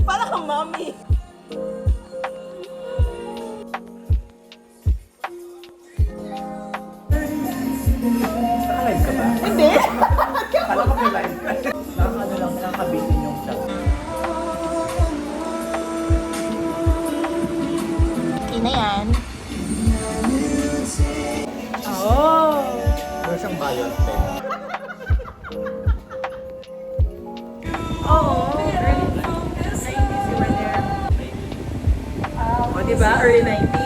Para kang mommy. Naka-live ka ba? Hindi. Kala ko may live ka. Naka-ano lang, nakabitin yung chat. Okay na yan. Oh. Ano siyang bayot, te? Oo. O, diba? Early 90s.